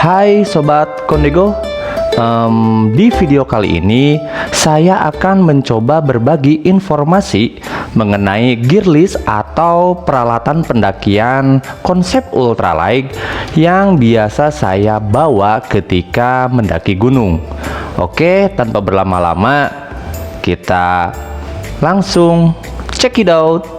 Hai Sobat Kondego. Di video kali ini saya akan mencoba berbagi informasi mengenai gear list atau peralatan pendakian konsep ultralight yang biasa saya bawa ketika mendaki gunung. Oke, tanpa berlama-lama kita langsung check it out.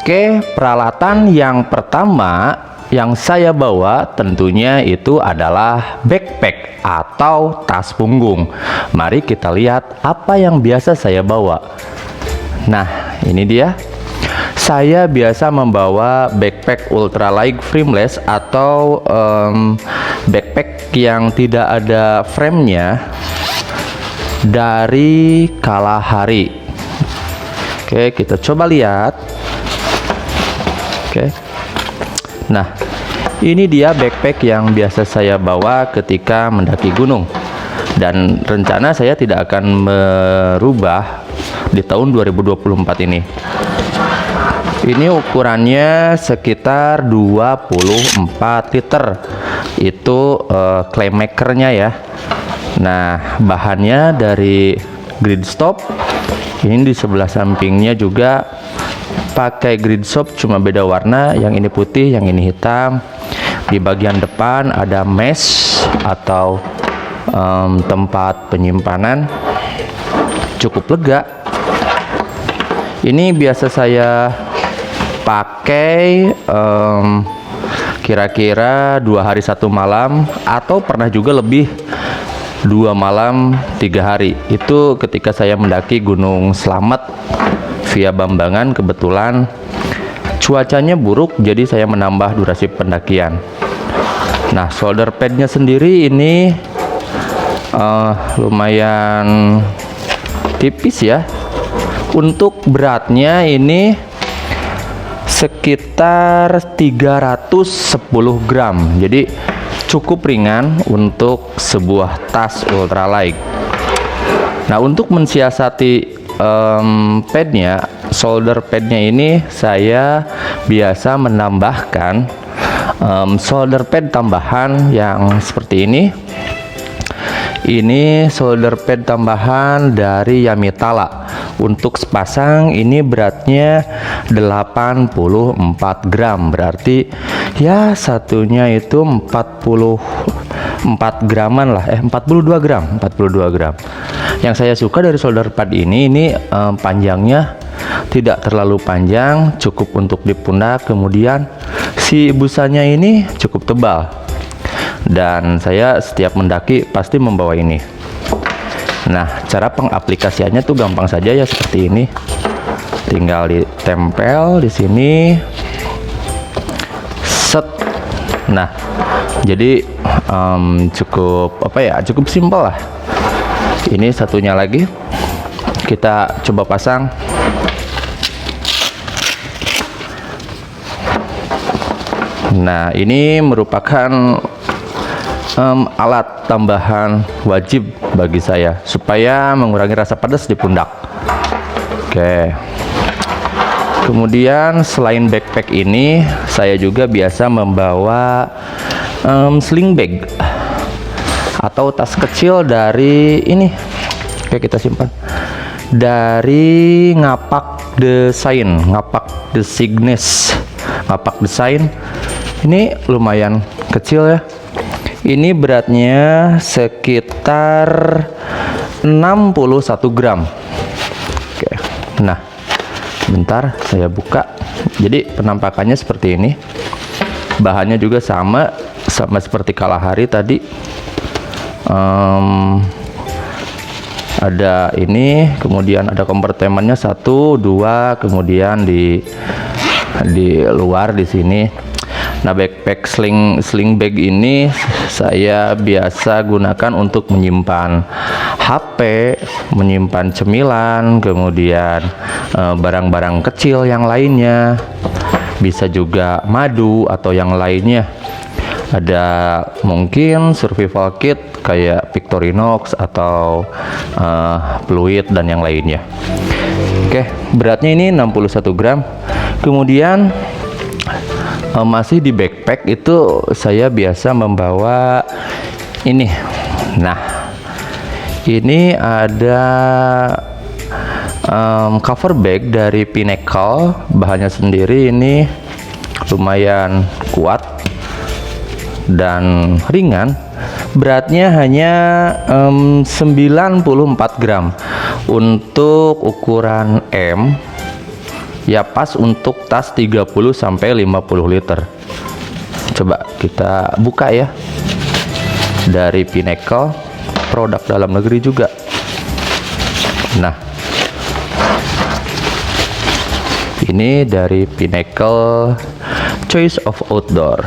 Oke, peralatan yang pertama yang saya bawa tentunya itu adalah backpack atau tas punggung. Mari kita lihat apa yang biasa saya bawa. Nah, ini dia. Saya biasa membawa backpack ultralight frameless atau backpack yang tidak ada framenya dari Kalahari. Oke, kita coba lihat. Oke. Nah, ini dia backpack yang biasa saya bawa ketika mendaki gunung. Dan rencana saya tidak akan merubah di tahun 2024 ini. Ini ukurannya sekitar 24 liter. Itu clay makernya ya. Nah, bahannya dari Gridstop. Ini di sebelah sampingnya juga pakai Gridstop, cuma beda warna, yang ini putih, yang ini hitam. Di bagian depan ada mesh atau tempat penyimpanan, cukup lega. Ini biasa saya pakai kira-kira 2 hari 1 malam, atau pernah juga lebih 2 malam 3 hari. Itu ketika saya mendaki Gunung Slamet via Bambangan. Kebetulan cuacanya buruk, jadi saya menambah durasi pendakian. Nah, shoulder padnya sendiri ini lumayan tipis ya. Untuk beratnya ini sekitar 310 gram, jadi cukup ringan untuk sebuah tas ultralight. Nah, untuk mensiasati padnya, shoulder padnya ini saya biasa menambahkan shoulder pad tambahan yang seperti ini. Ini shoulder pad tambahan dari Yamitala. Untuk sepasang ini beratnya 84 gram, berarti ya satunya itu 44 graman lah, 42 gram. Yang saya suka dari shoulder pad ini panjangnya tidak terlalu panjang, cukup untuk di pundak. Kemudian si busanya ini cukup tebal, dan saya setiap mendaki pasti membawa ini. Nah, cara pengaplikasiannya tuh gampang saja ya, seperti ini. Tinggal ditempel di sini. Set. Nah, jadi cukup cukup simpel lah. Ini satunya lagi kita coba pasang. Nah, ini merupakan alat tambahan wajib bagi saya supaya mengurangi rasa pedas di pundak. Oke. Kemudian selain backpack ini, saya juga biasa membawa sling bag atau tas kecil dari ini. Oke, kita simpan. Dari Ngapak Design, Ngapak Design. Ini lumayan kecil ya. Ini beratnya sekitar 61 gram. Oke. Nah, bentar saya buka. Jadi penampakannya seperti ini. Bahannya juga sama seperti Kalahari tadi. Ada ini, kemudian ada kompartemennya 1, 2, kemudian di luar di sini. Nah, backpack sling bag ini saya biasa gunakan untuk menyimpan HP, menyimpan cemilan, kemudian barang-barang kecil yang lainnya. Bisa juga madu atau yang lainnya. Ada mungkin survival kit kayak Victorinox atau fluid dan yang lainnya. Oke, beratnya ini 61 gram. Kemudian masih di backpack itu saya biasa membawa ini. Nah, ini ada cover bag dari Pinnacle. Bahannya sendiri ini lumayan kuat dan ringan. Beratnya hanya 94 gram untuk ukuran M. Ya, pas untuk tas 30 sampai 50 liter. Coba kita buka ya. Dari Pinnacle, produk dalam negeri juga. Nah, ini dari Pinnacle Choice of Outdoor.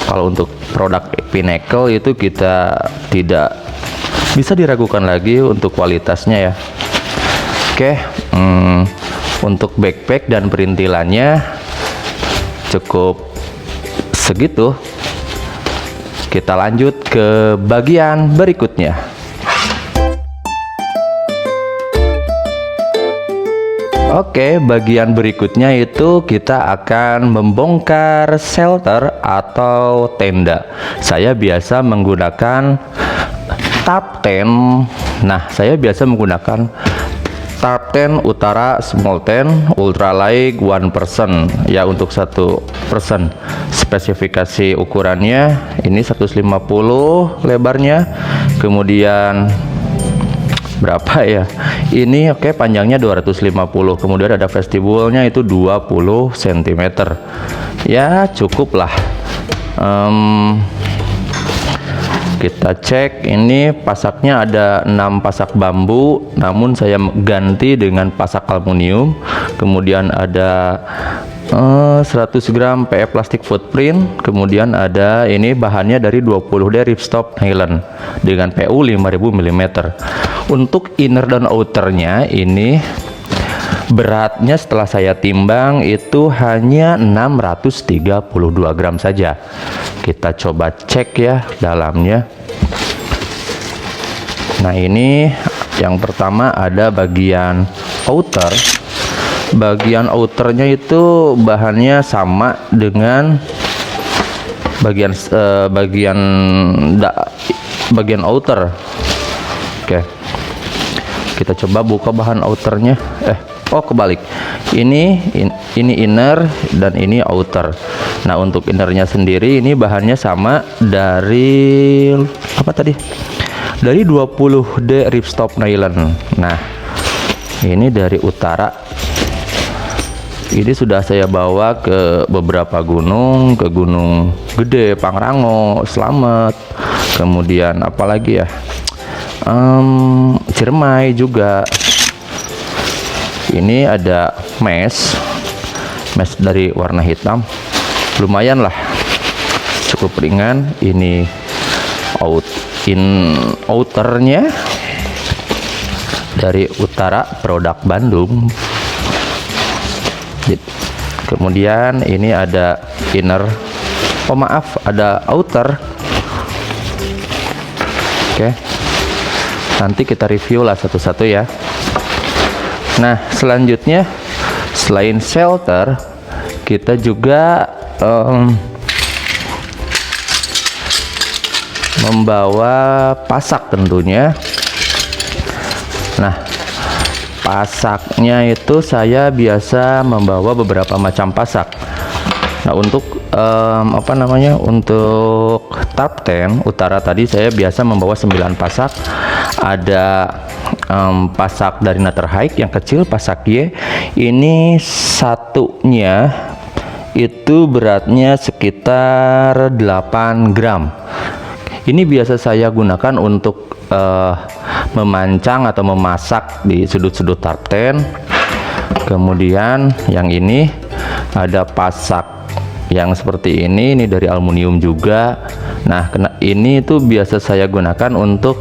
Kalau untuk produk Pinnacle itu kita tidak bisa diragukan lagi untuk kualitasnya ya. Oke, untuk backpack dan perintilannya cukup segitu. Kita lanjut ke bagian berikutnya. Oke, bagian berikutnya itu kita akan membongkar shelter atau tenda. Saya biasa menggunakan tarp tent. Nah, saya biasa menggunakan tarp tent Utara small tent ultralight 1 person ya, untuk 1 person. Spesifikasi ukurannya ini 150 lebarnya, kemudian berapa ya ini, oke, panjangnya 250, kemudian ada vestibulnya itu 20 cm ya, cukup lah. Kita cek, ini pasaknya ada 6 pasak bambu, namun saya ganti dengan pasak aluminium. Kemudian ada 100 gram PE plastik footprint. Kemudian ada ini bahannya dari 20D ripstop nylon dengan PU 5000 mm. Untuk inner dan outernya ini beratnya setelah saya timbang itu hanya 632 gram saja. Kita coba cek ya dalamnya. Nah, ini yang pertama ada bagian outer. Bagian outernya itu bahannya sama dengan bagian bagian outer. Oke, kita coba buka bahan outernya. Oh, kebalik. Ini inner dan ini outer. Nah, untuk innernya sendiri ini bahannya sama dari apa tadi? Dari 20D ripstop nylon. Nah, ini dari Utara. Ini sudah saya bawa ke beberapa gunung, ke Gunung Gede, Pangrango, Slamet, kemudian apalagi ya, Ciremai juga. Ini ada mesh dari warna hitam, lumayan lah, cukup ringan. Ini outernya dari Utara, produk Bandung. Kemudian ini ada inner, oh maaf, ada outer. Oke, nanti kita review lah satu-satu ya. Nah, selanjutnya selain shelter, kita juga membawa pasak tentunya. Nah, pasaknya itu saya biasa membawa beberapa macam pasak. Nah, untuk untuk tarp tent Utara tadi saya biasa membawa 9 pasak. Ada pasak dari Naturhike yang kecil, pasak Y. Ini satunya itu beratnya sekitar 8 gram. Ini biasa saya gunakan untuk memancang atau memasak di sudut-sudut tarp tent. Kemudian yang ini ada pasak yang seperti ini dari aluminium juga. Nah, ini itu biasa saya gunakan untuk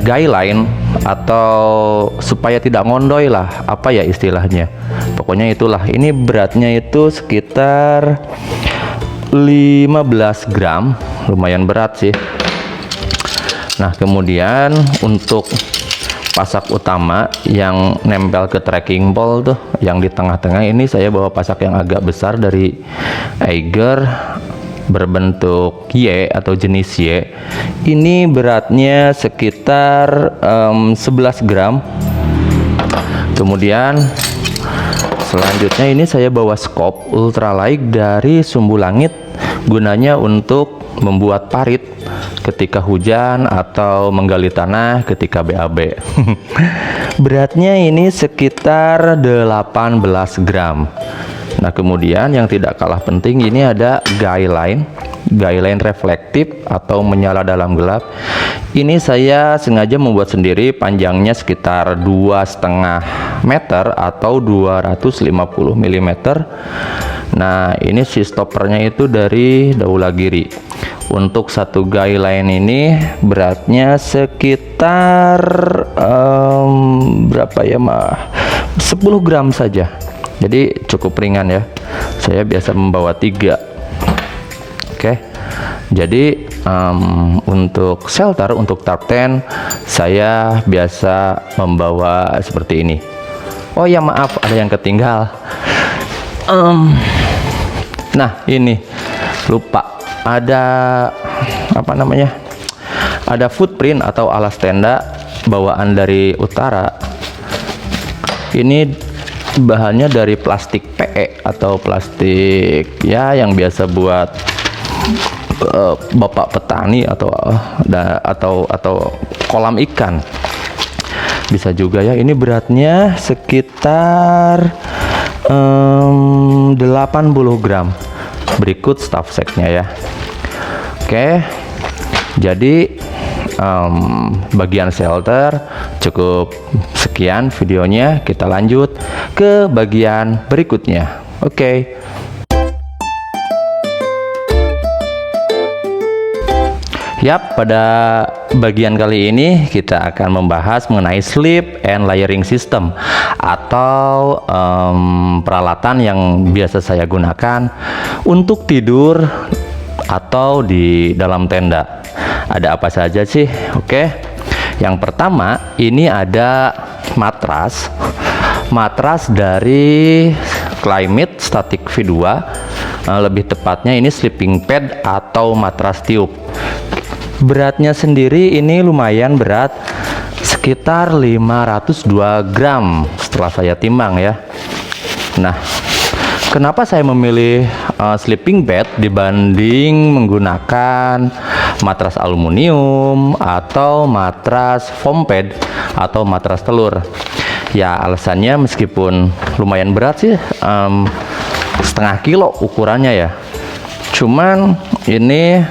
guy line, atau supaya tidak ngondoy lah, apa ya istilahnya, pokoknya itulah. Ini beratnya itu sekitar 15 gram, lumayan berat sih. Nah, kemudian untuk pasak utama yang nempel ke trekking pole tuh, yang di tengah-tengah ini saya bawa pasak yang agak besar dari Eiger berbentuk Y atau jenis Y. Ini beratnya sekitar 11 gram. Kemudian selanjutnya ini saya bawa scope ultralight dari Sumbu Langit, gunanya untuk membuat parit ketika hujan atau menggali tanah ketika BAB. Beratnya ini sekitar 18 gram. Nah, kemudian yang tidak kalah penting ini ada guy line reflektif atau menyala dalam gelap. Ini saya sengaja membuat sendiri, panjangnya sekitar 2,5 meter atau 250 mm. Nah, ini si stoppernya itu dari Daulagiri. Untuk satu guy line ini beratnya sekitar berapa ya, 10 gram saja. Jadi cukup ringan ya. Saya biasa membawa 3. Oke. Jadi untuk shelter, untuk tarp tent, saya biasa membawa seperti ini. Oh ya, maaf, ada yang ketinggal. Nah, ini lupa, ada apa namanya, ada footprint atau alas tenda bawaan dari utara. Ini bahannya dari plastik PE atau plastik ya yang biasa buat bapak petani atau kolam ikan bisa juga ya. Ini beratnya sekitar 80 gram. Berikut staff set-nya ya. Oke, jadi bagian shelter cukup sekian videonya. Kita lanjut ke bagian berikutnya. Oke. Yap, pada bagian kali ini kita akan membahas mengenai sleep and layering system atau peralatan yang biasa saya gunakan untuk tidur atau di dalam tenda. Ada apa saja sih? Oke. Yang pertama, ini ada matras dari Climate Static V2. Lebih tepatnya ini sleeping pad atau matras tiup. Beratnya sendiri ini lumayan berat, sekitar 502 gram setelah saya timbang ya. Nah, kenapa saya memilih sleeping pad dibanding menggunakan matras aluminium atau matras foam pad atau matras telur? Ya, alasannya meskipun lumayan berat sih, setengah kilo ukurannya ya. Cuman ini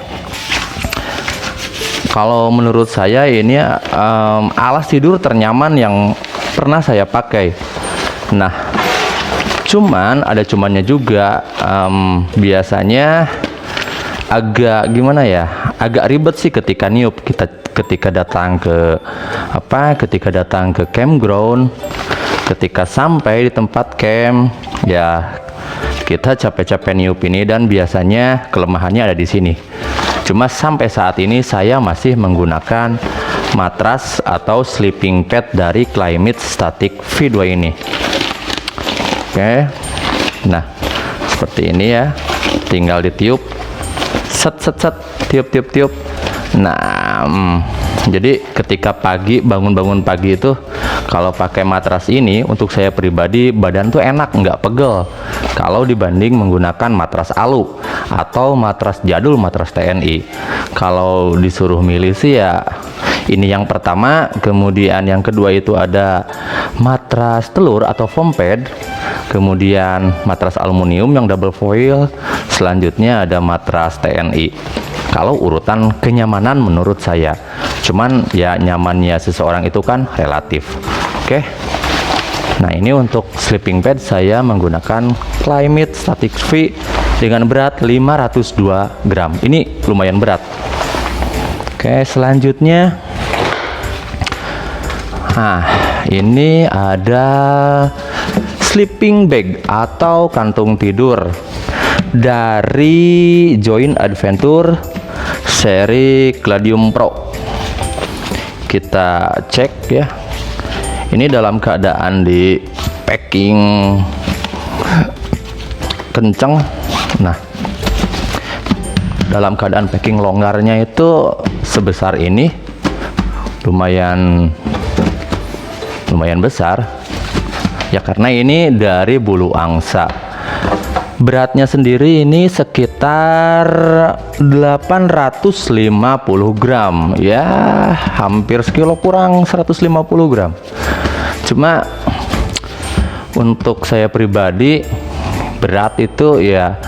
kalau menurut saya ini alas tidur ternyaman yang pernah saya pakai. Nah, cuman ada cumannya juga, biasanya agak gimana ya, agak ribet sih ketika niup. Ketika datang ke campground, ketika sampai di tempat camp ya, kita capek-capek niup ini, dan biasanya kelemahannya ada di sini. Cuma sampai saat ini saya masih menggunakan matras atau sleeping pad dari Climate Static V2 ini. Oke. Nah, seperti ini ya. Tinggal ditiup. Set, tiup. Nah, jadi ketika pagi, bangun pagi itu, kalau pakai matras ini, untuk saya pribadi badan tuh enak, nggak pegel kalau dibanding menggunakan matras alu atau matras jadul, matras TNI. Kalau disuruh milih sih ya ini yang pertama. Kemudian yang kedua itu ada matras telur atau foam pad, kemudian matras aluminium yang double foil, selanjutnya ada matras TNI. Kalau urutan kenyamanan menurut saya, cuman ya nyamannya seseorang itu kan relatif. Oke. Nah, ini untuk sleeping pad saya menggunakan Climate Static V dengan berat 502 gram. Ini lumayan berat. Oke, selanjutnya, nah ini ada sleeping bag atau kantung tidur dari Joint Adventure seri Gladium Pro. Kita cek ya. Ini dalam keadaan di packing kenceng. Nah, dalam keadaan packing longgarnya itu sebesar ini, lumayan besar ya, karena ini dari bulu angsa. Beratnya sendiri ini sekitar 850 gram ya, hampir sekilo kurang 150 gram. Cuma untuk saya pribadi, berat itu ya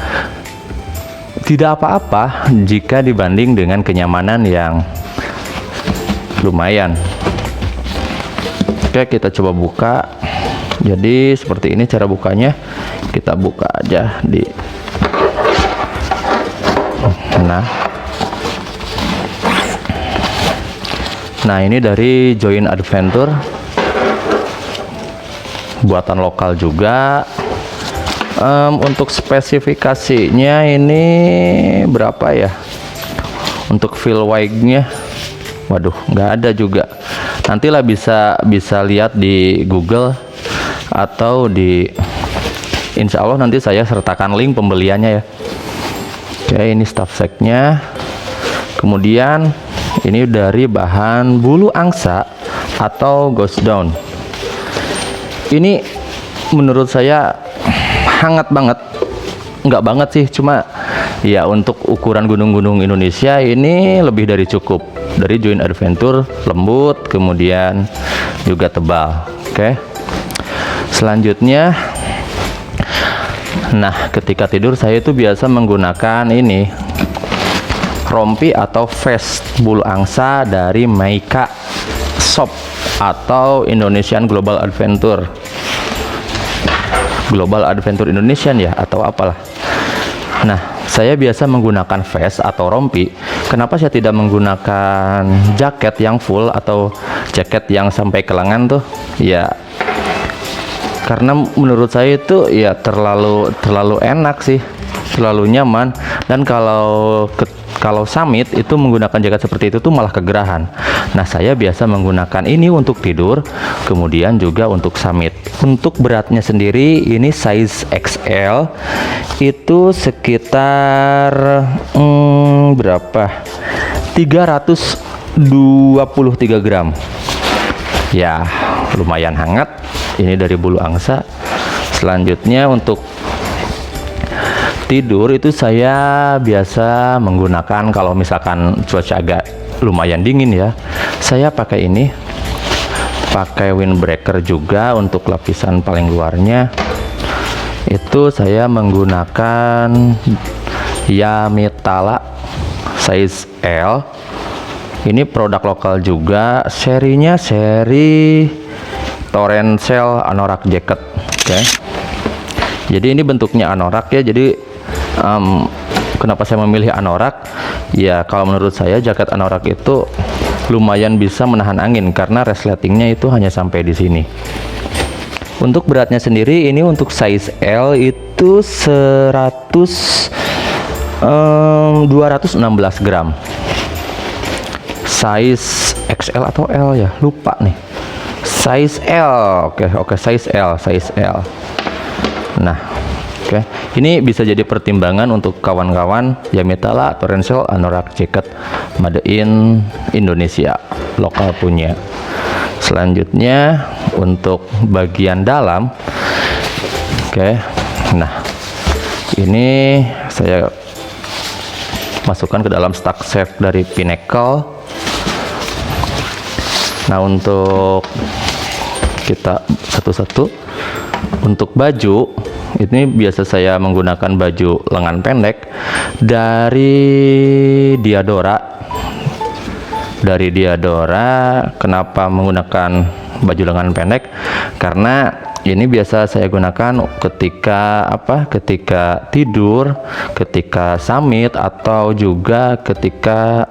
tidak apa-apa jika dibanding dengan kenyamanan yang lumayan. Oke, kita coba buka. Jadi seperti ini cara bukanya. Kita buka aja di nah ini dari Joint Adventure, buatan lokal juga. Untuk spesifikasinya ini berapa ya? Untuk fill wire-nya, waduh, nggak ada juga. Nantilah bisa lihat di Google atau di, insya Allah nanti saya sertakan link pembeliannya ya. Oke, ini staff set-nya. Kemudian ini dari bahan bulu angsa atau ghost down. Ini menurut saya hangat banget. Nggak banget sih, cuma ya untuk ukuran gunung-gunung Indonesia ini lebih dari cukup. Dari Joint Adventure, lembut, kemudian juga tebal. Oke, selanjutnya, nah ketika tidur saya itu biasa menggunakan ini rompi atau vest bulu angsa dari Meika Shop atau Indonesian Global Adventure Indonesian ya, atau apalah. Nah, saya biasa menggunakan vest atau rompi. Kenapa saya tidak menggunakan jaket yang full atau jaket yang sampai ke lengan tuh? Ya, karena menurut saya itu ya terlalu enak sih, terlalu nyaman. Dan kalau summit itu menggunakan jaket seperti itu tuh malah kegerahan. Nah, saya biasa menggunakan ini untuk tidur, kemudian juga untuk summit. Untuk beratnya sendiri ini size XL, itu sekitar berapa? 323 gram. Ya, lumayan hangat. Ini dari bulu angsa. Selanjutnya untuk tidur itu saya biasa menggunakan, kalau misalkan cuaca agak lumayan dingin ya, saya pakai ini, pakai windbreaker juga. Untuk lapisan paling luarnya itu saya menggunakan Yamitala size L. Ini produk lokal juga, serinya seri Torrential Anorak Jacket. Oke. Jadi ini bentuknya anorak ya. Jadi kenapa saya memilih anorak? Ya, kalau menurut saya jaket anorak itu lumayan bisa menahan angin karena resletingnya itu hanya sampai di sini. Untuk beratnya sendiri ini untuk size L itu 216 gram. Size XL atau L ya, lupa nih. Size L. Oke, size L. Nah, oke. Ini bisa jadi pertimbangan untuk kawan-kawan Yamitala Torrential Anorak Jacket made in Indonesia, lokal punya. Selanjutnya untuk bagian dalam, oke. Nah, ini saya masukkan ke dalam stack safe dari Pinnacle. Nah, untuk kita satu-satu, untuk baju ini biasa saya menggunakan baju lengan pendek dari Diadora. Kenapa menggunakan baju lengan pendek? Karena ini biasa saya gunakan ketika tidur, ketika summit, atau juga ketika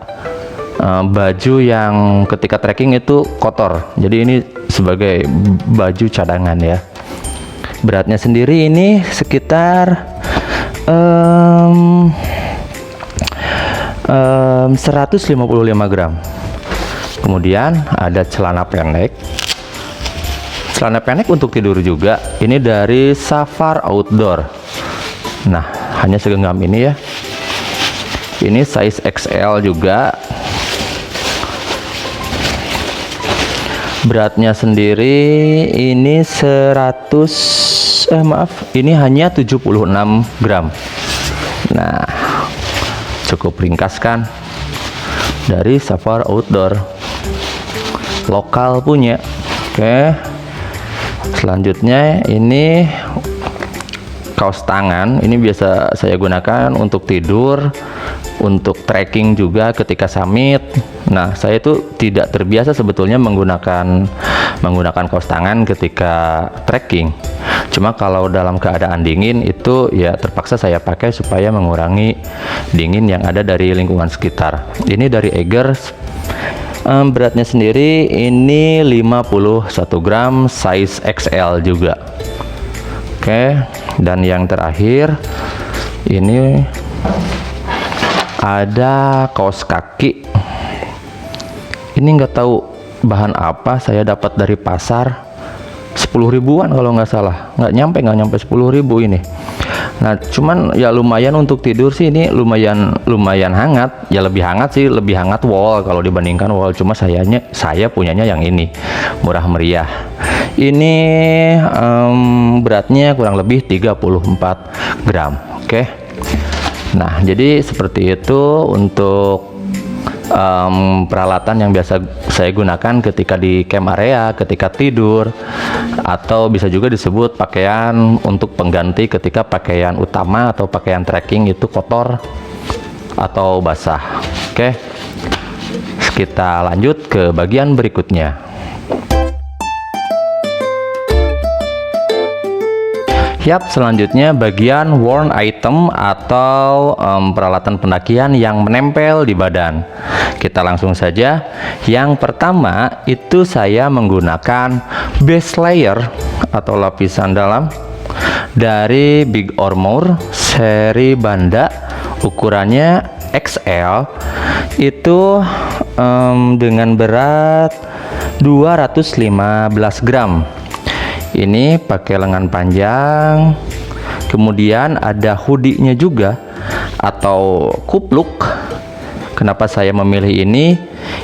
baju yang ketika trekking itu kotor. Jadi ini sebagai baju cadangan ya. Beratnya sendiri ini sekitar 155 gram. Kemudian ada celana pendek. Celana pendek untuk tidur juga. Ini dari Safar Outdoor. Nah, hanya segenggam ini ya. Ini size XL juga. Beratnya sendiri ini 100 ini hanya 76 gram. Nah, cukup ringkas kan? Dari Safar Outdoor, lokal punya. Oke, selanjutnya ini kaos tangan. Ini biasa saya gunakan untuk tidur, untuk trekking juga ketika summit. Nah, saya itu tidak terbiasa sebetulnya menggunakan kaos tangan ketika trekking. Cuma kalau dalam keadaan dingin itu ya terpaksa saya pakai supaya mengurangi dingin yang ada dari lingkungan sekitar. Ini dari Eggers. Beratnya sendiri ini 51 gram, size XL juga. Oke, dan yang terakhir ini ada kaos kaki. Ini nggak tahu bahan apa, saya dapat dari pasar 10 ribuan kalau nggak salah, nggak nyampe 10 ribu ini. Nah, cuman ya lumayan untuk tidur sih, ini lumayan hangat, ya lebih hangat sih, lebih hangat wol kalau dibandingkan wol. Cuma saya punyanya yang ini, murah meriah. Ini beratnya kurang lebih 34 gram. Oke. Nah, jadi seperti itu untuk peralatan yang biasa saya gunakan ketika di camp area, ketika tidur, atau bisa juga disebut pakaian untuk pengganti ketika pakaian utama atau pakaian trekking itu kotor atau basah. Oke, kita lanjut ke bagian berikutnya. Yap, selanjutnya bagian worn item atau peralatan pendakian yang menempel di badan. Kita langsung saja. Yang pertama itu saya menggunakan base layer atau lapisan dalam dari Big or More seri Banda, ukurannya XL, itu dengan berat 215 gram. Ini pakai lengan panjang, kemudian ada hoodie-nya juga atau kupluk. Kenapa saya memilih ini?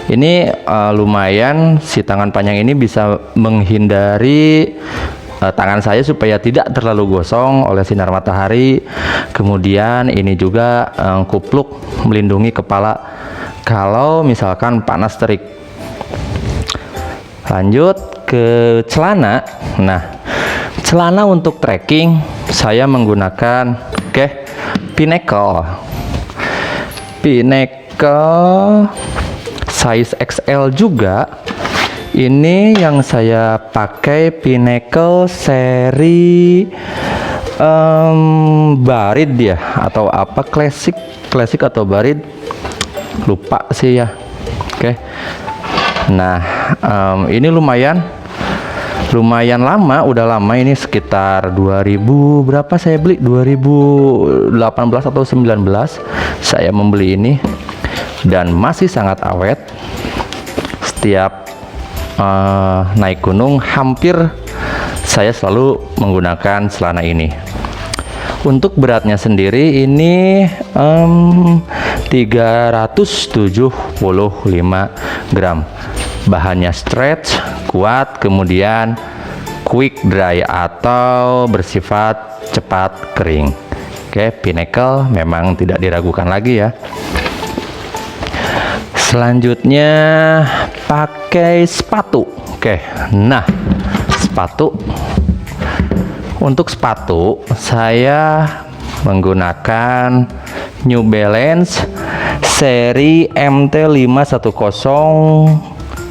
Ini lumayan, si tangan panjang ini bisa menghindari tangan saya supaya tidak terlalu gosong oleh sinar matahari. Kemudian ini juga kupluk melindungi kepala kalau misalkan panas terik. Lanjut ke celana. Nah, celana untuk trekking saya menggunakan Pinnacle size XL juga. Ini yang saya pakai Pinnacle seri Barid ya, atau apa, klasik atau Barid, lupa sih ya. Oke. Nah, ini lumayan lama, udah lama, ini sekitar 2000 berapa saya beli, 2018 atau 19 saya membeli ini, dan masih sangat awet. Setiap naik gunung hampir saya selalu menggunakan celana ini. Untuk beratnya sendiri ini 375 gram. Bahannya stretch, kuat, kemudian quick dry atau bersifat cepat kering. Oke, Pinnacle memang tidak diragukan lagi ya. Selanjutnya pakai sepatu. Oke, nah sepatu. Untuk sepatu saya menggunakan New Balance seri MT510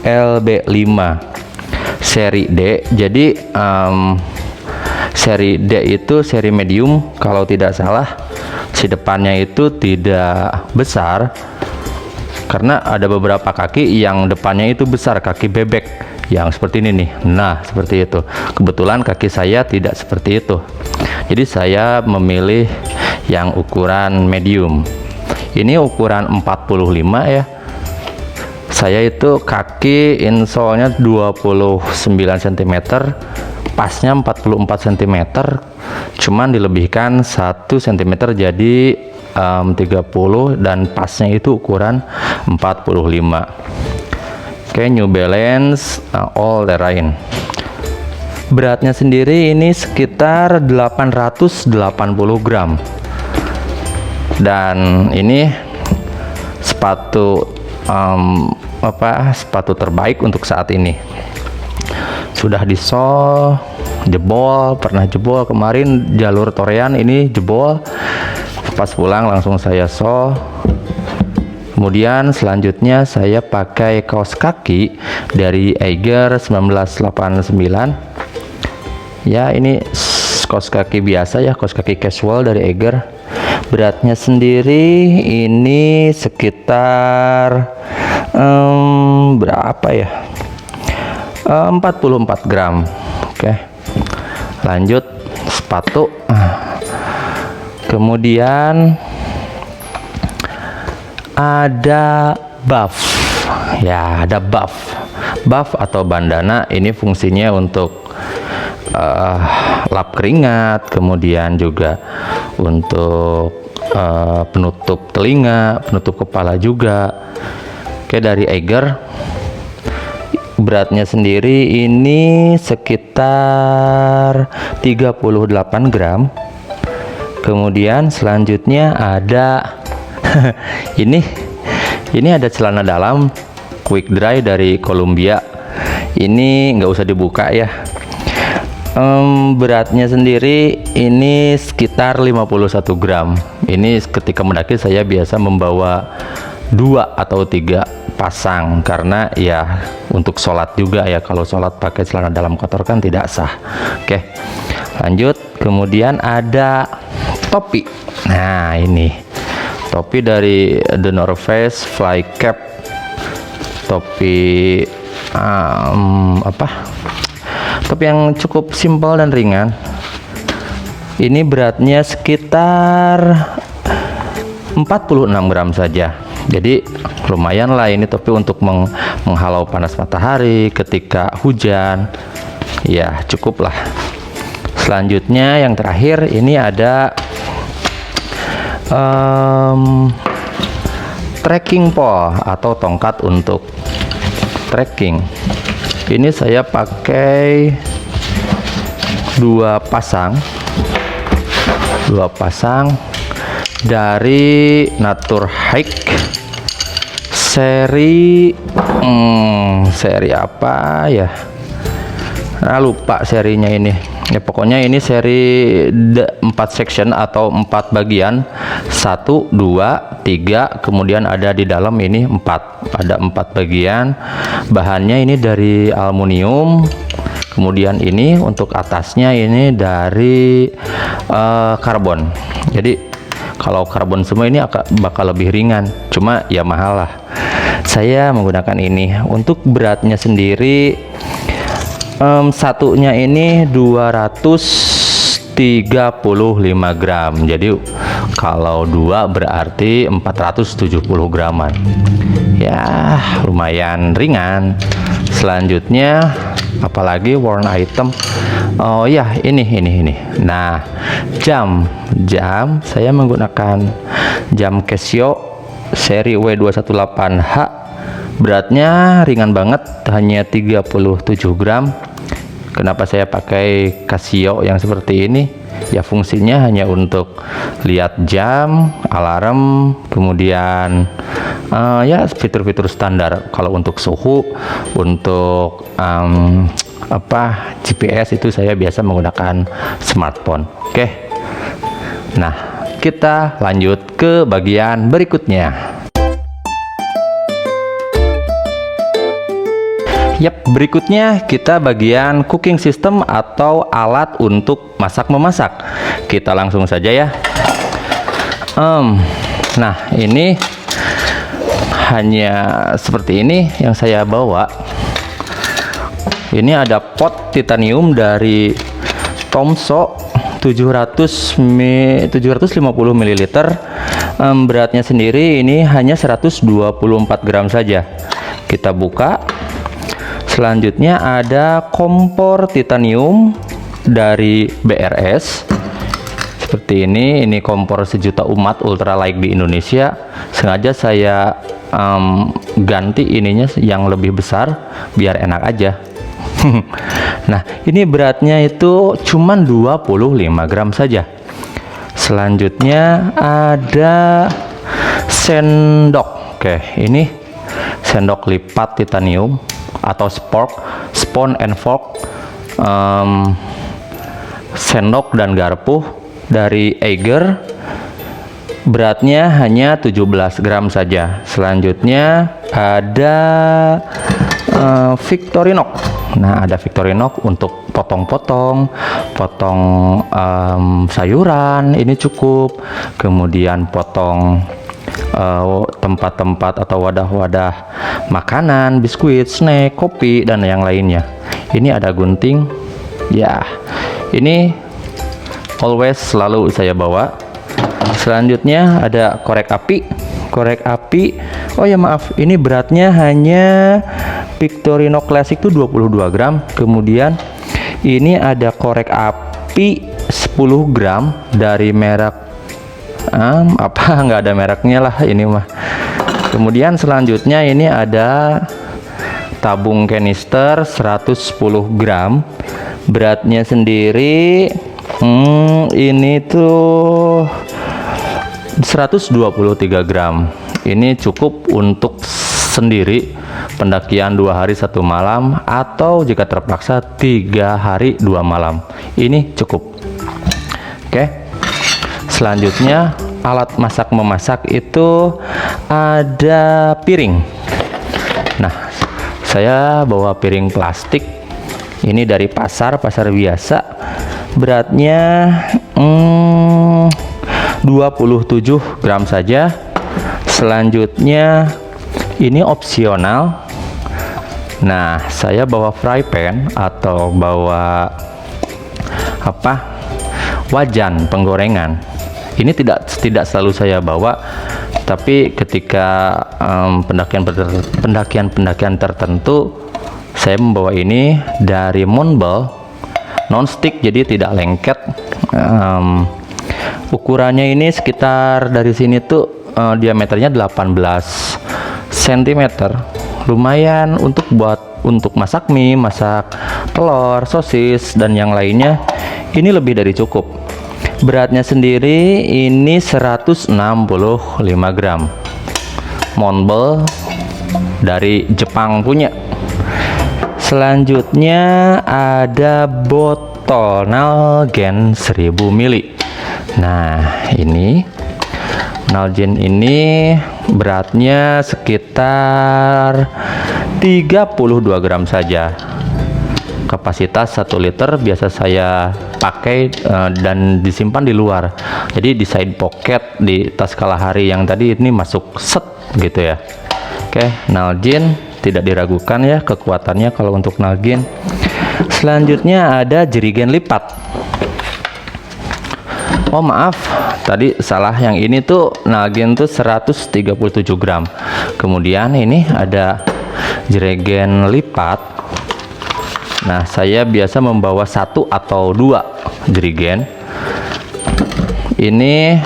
LB5 seri D. Jadi seri D itu seri medium kalau tidak salah. Si depannya itu tidak besar karena ada beberapa kaki yang depannya itu besar, kaki bebek yang seperti ini nih. Nah, seperti itu. Kebetulan kaki saya tidak seperti itu. Jadi saya memilih yang ukuran medium. Ini ukuran 45 ya. Saya itu kaki insole-nya 29 cm, pasnya 44 cm, cuman dilebihkan 1 cm jadi 30, dan pasnya itu ukuran 45. Oke, New Balance All Terrain. Beratnya sendiri ini sekitar 880 gram, dan ini sepatu sepatu terbaik untuk saat ini. Sudah disol, jebol, pernah jebol kemarin jalur Torean, ini jebol. Pas pulang langsung saya sol. Kemudian selanjutnya saya pakai kaos kaki dari Eiger 1989. Ya, ini kaos kaki biasa ya, kaos kaki casual dari Eiger. Beratnya sendiri ini sekitar berapa ya? 44 gram. Oke. Lanjut sepatu. Kemudian ada buff. Ya, ada buff. Buff atau bandana ini fungsinya untuk lap keringat, kemudian juga untuk penutup telinga, penutup kepala juga. Oke, dari Eiger. Beratnya sendiri ini sekitar 38 gram. Kemudian selanjutnya ada ini ada celana dalam quick dry dari Columbia. Ini nggak usah dibuka ya. Beratnya sendiri ini sekitar 51 gram. Ini ketika mendaki saya biasa membawa 2 atau 3 pasang, karena ya untuk sholat juga ya, kalau sholat pakai celana dalam kotor kan tidak sah. Oke, lanjut. Kemudian ada topi. Nah, ini topi dari The North Face Fly Cap. Topi topi yang cukup simpel dan ringan. Ini beratnya sekitar 46 gram saja. Jadi lumayan lah ini topi untuk menghalau panas matahari ketika hujan. Ya, cukup lah. Selanjutnya yang terakhir ini ada trekking pole atau tongkat untuk trekking. Ini saya pakai 2 pasang dari Nature Hike seri apa ya, lupa serinya ini ya. Pokoknya ini seri 4 section atau 4 bagian, 1, 2, 3, kemudian ada di dalam ini 4, ada 4 bagian. Bahannya ini dari aluminium, kemudian ini untuk atasnya ini dari karbon. Jadi kalau karbon semua ini bakal lebih ringan, cuma ya mahal lah. Saya menggunakan ini. Untuk beratnya sendiri satunya ini 235 gram. Jadi kalau 2 berarti 470 graman. Ya, lumayan ringan. Selanjutnya apalagi worn item. Oh ya, ini. Nah, jam saya menggunakan jam Casio seri W218H. Beratnya ringan banget, hanya 37 gram. Kenapa saya pakai Casio yang seperti ini? Ya, fungsinya hanya untuk lihat jam, alarm, kemudian ya fitur-fitur standar. Kalau untuk suhu, untuk GPS itu saya biasa menggunakan smartphone. Oke. Nah, kita lanjut ke bagian berikutnya. Yap, berikutnya kita bagian cooking system atau alat untuk masak-memasak. Kita langsung saja ya. Nah, ini hanya seperti ini yang saya bawa. Ini ada pot titanium dari Tomso 750 ml. Beratnya sendiri ini hanya 124 gram saja. Kita buka. Selanjutnya ada kompor titanium dari BRS seperti ini kompor sejuta umat ultralight di Indonesia. Sengaja saya ganti ininya yang lebih besar biar enak aja. Nah, ini beratnya itu cuman 25 gram saja. Selanjutnya ada sendok. Oke, ini sendok lipat titanium atau spoon and fork, sendok dan garpu dari Eiger, beratnya hanya 17 gram saja. Selanjutnya ada Victorinox. Nah, ada Victorinox untuk potong sayuran, ini cukup. Kemudian potong tempat-tempat atau wadah-wadah makanan, biskuit, snack, kopi, dan yang lainnya. Ini ada gunting. Ya, ini always selalu saya bawa. Selanjutnya ada korek api. Oh ya maaf, ini beratnya hanya Victorinox Classic itu 22 gram. Kemudian ini ada korek api 10 gram dari merek nggak ada mereknya lah ini mah. Kemudian selanjutnya ini ada tabung kanister 110 gram. Beratnya sendiri ini tuh 123 gram. Ini cukup untuk sendiri pendakian 2 hari 1 malam, atau jika terpaksa 3 hari 2 malam. Ini cukup. Oke. Selanjutnya alat masak memasak itu ada piring. Nah, saya bawa piring plastik. Ini dari pasar biasa. Beratnya 27 gram saja. Selanjutnya ini opsional. Nah, saya bawa fry pan atau bawa wajan penggorengan. Ini tidak selalu saya bawa, tapi ketika pendakian tertentu saya membawa ini dari Moonbell non-stick, jadi tidak lengket. Ukurannya ini sekitar dari sini tuh diameternya 18 cm. Lumayan untuk masak mie, masak telur, sosis, dan yang lainnya. Ini lebih dari cukup. Beratnya sendiri ini 165 gram. Moonbell dari Jepang punya. Selanjutnya ada botol Nalgene 1000 ml. Nah, ini Nalgene ini beratnya sekitar 32 gram saja. Kapasitas 1 liter biasa saya pakai dan disimpan di luar. Jadi di side pocket di tas kalahari yang tadi ini masuk set gitu ya. Oke, Nalgene tidak diragukan ya kekuatannya kalau untuk Nalgene. Selanjutnya ada jerigen lipat. Oh maaf, tadi salah, yang ini tuh Nalgene tuh 137 gram. Kemudian ini ada jerigen lipat. Nah, saya biasa membawa 1 atau 2 jerigen. Ini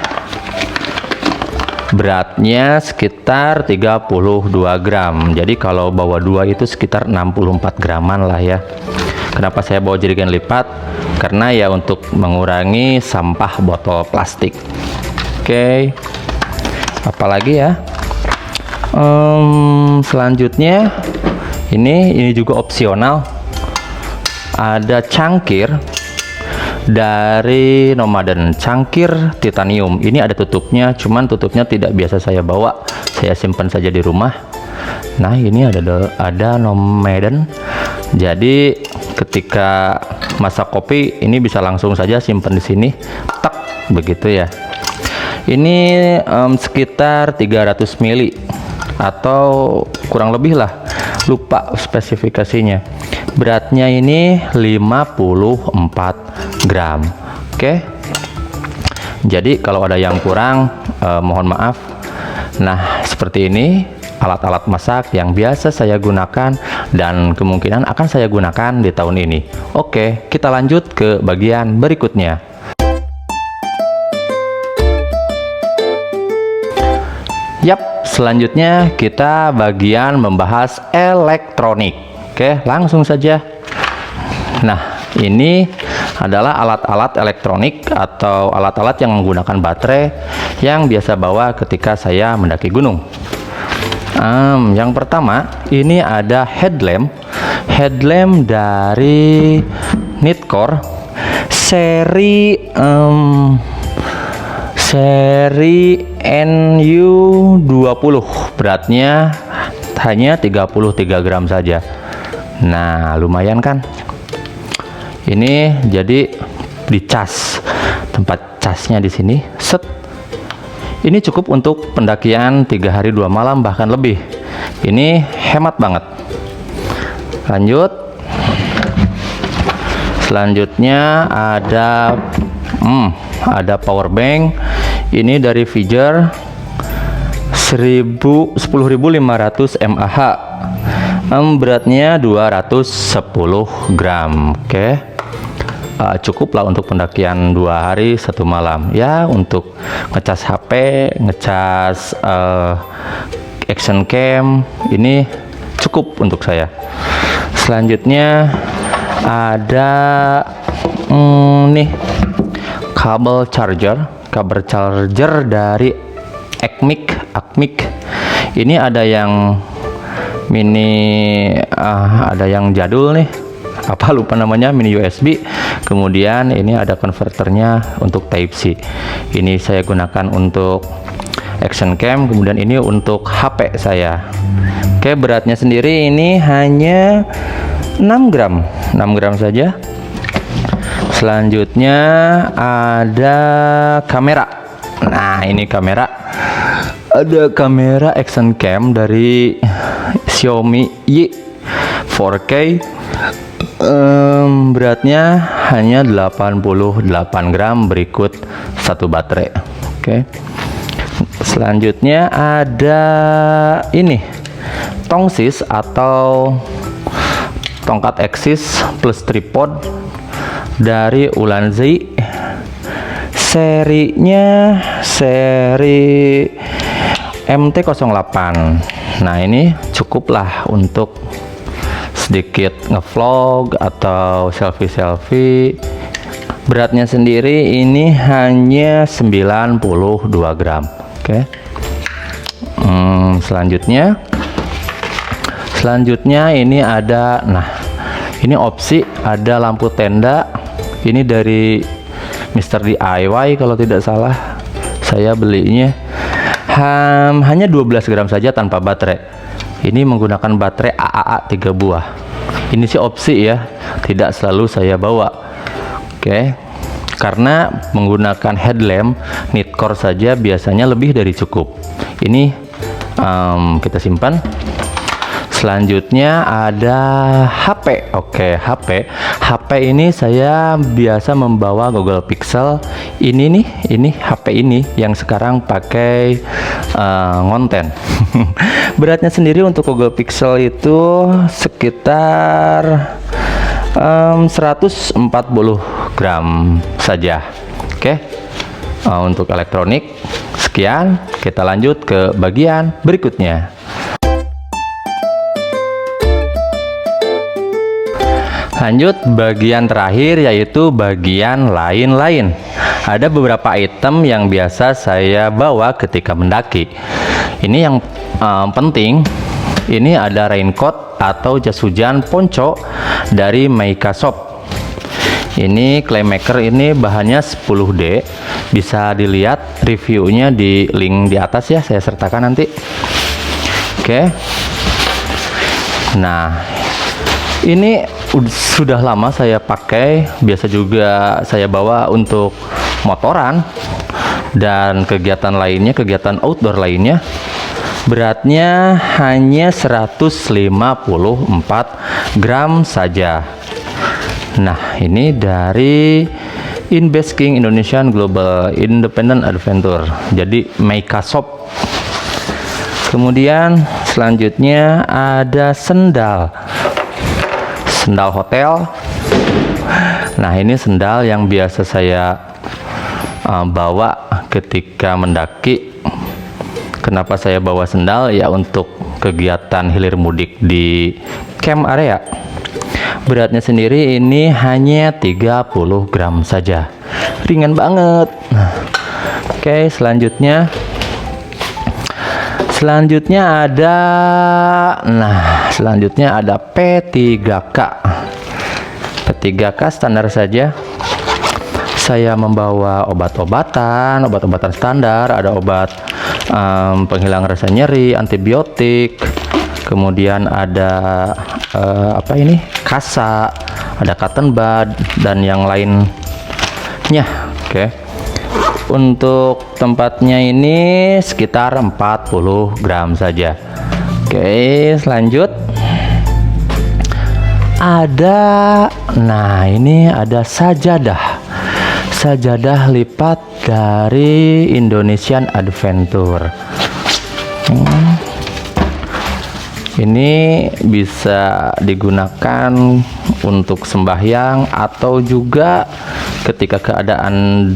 beratnya sekitar 32 gram. Jadi kalau bawa 2 itu sekitar 64 graman lah ya. Kenapa saya bawa jerigen lipat? Karena ya untuk mengurangi sampah botol plastik. Oke. Apalagi ya? Selanjutnya ini juga opsional. Ada cangkir dari Nomaden, cangkir titanium. Ini ada tutupnya, cuman tutupnya tidak biasa saya bawa. Saya simpan saja di rumah. Nah, ini ada Nomaden. Jadi ketika masak kopi ini bisa langsung saja simpan di sini, tak begitu ya. Ini sekitar 300 ml atau kurang lebih lah, lupa spesifikasinya. Beratnya ini 54 gram. Oke. Jadi kalau ada yang kurang mohon maaf. Nah, seperti ini alat-alat masak yang biasa saya gunakan dan kemungkinan akan saya gunakan di tahun ini. Oke, kita lanjut ke bagian berikutnya. Yap, selanjutnya kita bagian membahas elektronik. Oke, langsung saja. Nah, ini adalah alat-alat elektronik atau alat-alat yang menggunakan baterai yang biasa bawa ketika saya mendaki gunung. Yang pertama, ini ada headlamp dari Nitecore seri NU20, beratnya hanya 33 gram saja. Nah, lumayan kan? Ini jadi dicas, tempat casnya di sini. Set. Ini cukup untuk pendakian 3 hari 2 malam bahkan lebih. Ini hemat banget. Lanjut. Selanjutnya ada power bank. Ini dari Figer 10.500 mAh. Beratnya 210 gram. Oke. Cukup lah untuk pendakian 2 hari 1 malam ya, untuk ngecas HP, ngecas action cam, ini cukup untuk saya. Selanjutnya ada nih kabel charger dari Acmic. Ini ada yang mini, ada yang jadul nih, apa lupa namanya, mini USB. Kemudian ini ada konverternya untuk Type C. Ini saya gunakan untuk action cam, kemudian ini untuk HP saya. Oke, beratnya sendiri ini hanya 6 gram saja. Selanjutnya ada kamera. Nah, ini kamera. Ada kamera action cam dari Xiaomi Y 4K. Beratnya hanya 88 gram, berikut 1 baterai. Oke. Selanjutnya ada ini tongsis atau tongkat eksis plus tripod dari Ulanzi, serinya seri MT08. Nah, ini cukuplah untuk sedikit ngevlog atau selfie. Beratnya sendiri ini hanya 92 gram. Oke. Selanjutnya ini ada, nah ini opsi, ada lampu tenda. Ini dari Mr. DIY kalau tidak salah saya belinya. Hanya 12 gram saja tanpa baterai. Ini menggunakan baterai AAA 3 buah. Ini sih opsi ya, tidak selalu saya bawa. Oke. Karena menggunakan headlamp Nitecore saja biasanya lebih dari cukup. Ini kita simpan. Selanjutnya ada HP. Oke, HP ini saya biasa membawa Google Pixel. Ini HP ini yang sekarang pakai ngonten. Beratnya sendiri untuk Google Pixel itu sekitar 140 gram saja. Oke. Untuk elektronik sekian, kita lanjut ke bagian berikutnya. Lanjut bagian terakhir, yaitu bagian lain-lain. Ada beberapa item yang biasa saya bawa ketika mendaki. Ini yang penting. Ini ada raincoat atau jas hujan ponco dari Meika Shop. Ini Claymaker, ini bahannya 10D. Bisa dilihat reviewnya di link di atas ya, saya sertakan nanti. Oke. Nah, ini sudah lama saya pakai, biasa juga saya bawa untuk motoran dan kegiatan lainnya, kegiatan outdoor lainnya. Beratnya hanya 154 gram saja. Nah, ini dari Inbasking Indonesian Global Independent Adventure, jadi Meika Shop. Kemudian selanjutnya ada sendal hotel. Nah, ini sendal yang biasa saya bawa ketika mendaki. Kenapa saya bawa sendal? Ya untuk kegiatan hilir mudik di camp area. Beratnya sendiri ini hanya 30 gram saja, ringan banget. Oke, selanjutnya ada P3K. P3K standar saja. Saya membawa obat-obatan standar, ada obat penghilang rasa nyeri, antibiotik, kemudian ada kasa, ada cotton bud dan yang lainnya. Oke. Untuk tempatnya ini sekitar 40 gram saja. Oke, lanjut. Ini ada sajadah lipat dari Indonesian Adventure. Ini bisa digunakan untuk sembahyang atau juga ketika keadaan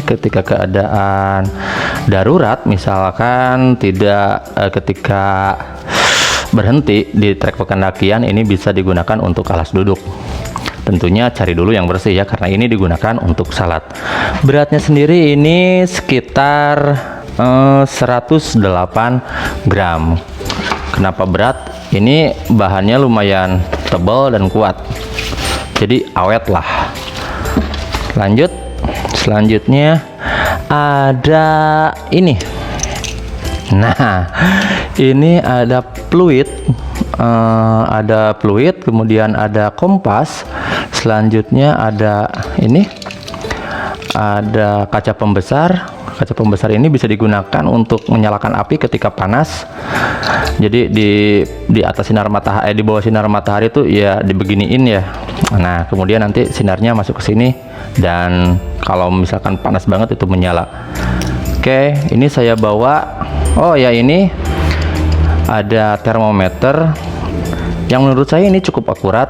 ketika keadaan darurat, misalkan ketika berhenti di trek pendakian, ini bisa digunakan untuk alas duduk. Tentunya cari dulu yang bersih ya, karena ini digunakan untuk salat. Beratnya sendiri ini sekitar 108 gram. Kenapa berat? Ini bahannya lumayan tebal dan kuat, jadi awet lah. Selanjutnya ada ini. Nah, ini ada fluid, kemudian ada kompas. Selanjutnya ada kaca pembesar. Kaca pembesar ini bisa digunakan untuk menyalakan api ketika panas. Jadi di atas sinar matahari, di bawah sinar matahari itu ya dibeginiin ya. Nah, kemudian nanti sinarnya masuk ke sini, dan kalau misalkan panas banget itu menyala. Oke, ini saya bawa. Oh ya, ini ada termometer yang menurut saya ini cukup akurat,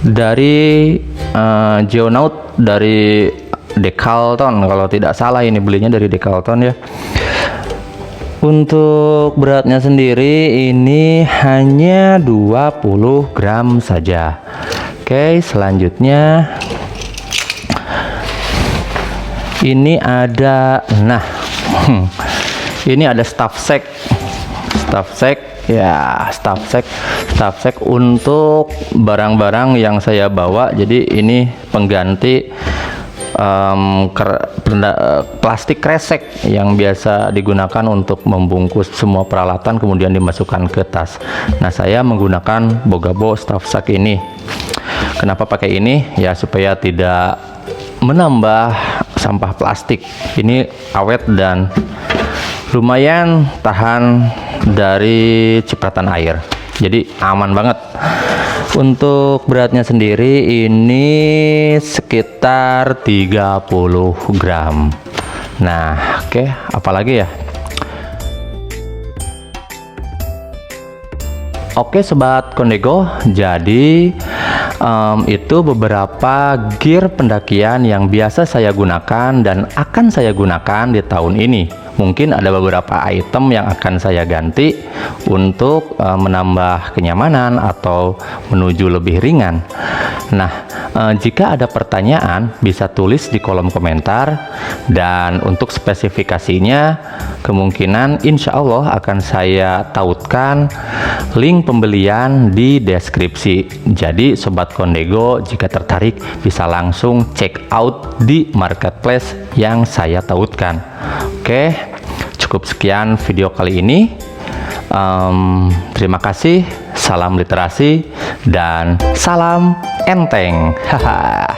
dari Geonaut, dari Decathlon kalau tidak salah. Ini belinya dari Decathlon ya. Untuk beratnya sendiri ini hanya 20 gram saja. Oke, selanjutnya ini ada ini ada staff sack untuk barang-barang yang saya bawa. Jadi ini pengganti plastik kresek yang biasa digunakan untuk membungkus semua peralatan kemudian dimasukkan ke tas. Nah, saya menggunakan Bogabo staff sack ini. Kenapa pakai ini? Ya supaya tidak menambah sampah plastik. Ini awet dan lumayan tahan dari cipratan air, jadi aman banget. Untuk beratnya sendiri ini sekitar 30 gram. Nah, oke, apalagi ya? Oke Sobat Kondego, jadi itu beberapa gear pendakian yang biasa saya gunakan dan akan saya gunakan di tahun ini. Mungkin ada beberapa item yang akan saya ganti untuk menambah kenyamanan atau menuju lebih ringan. Nah, jika ada pertanyaan bisa tulis di kolom komentar, dan untuk spesifikasinya kemungkinan insya Allah akan saya tautkan link pembelian di deskripsi. Jadi Sobat Kondego jika tertarik bisa langsung check out di marketplace yang saya tautkan. Oke, cukup sekian video kali ini. Terima kasih, salam literasi dan salam enteng. Haha.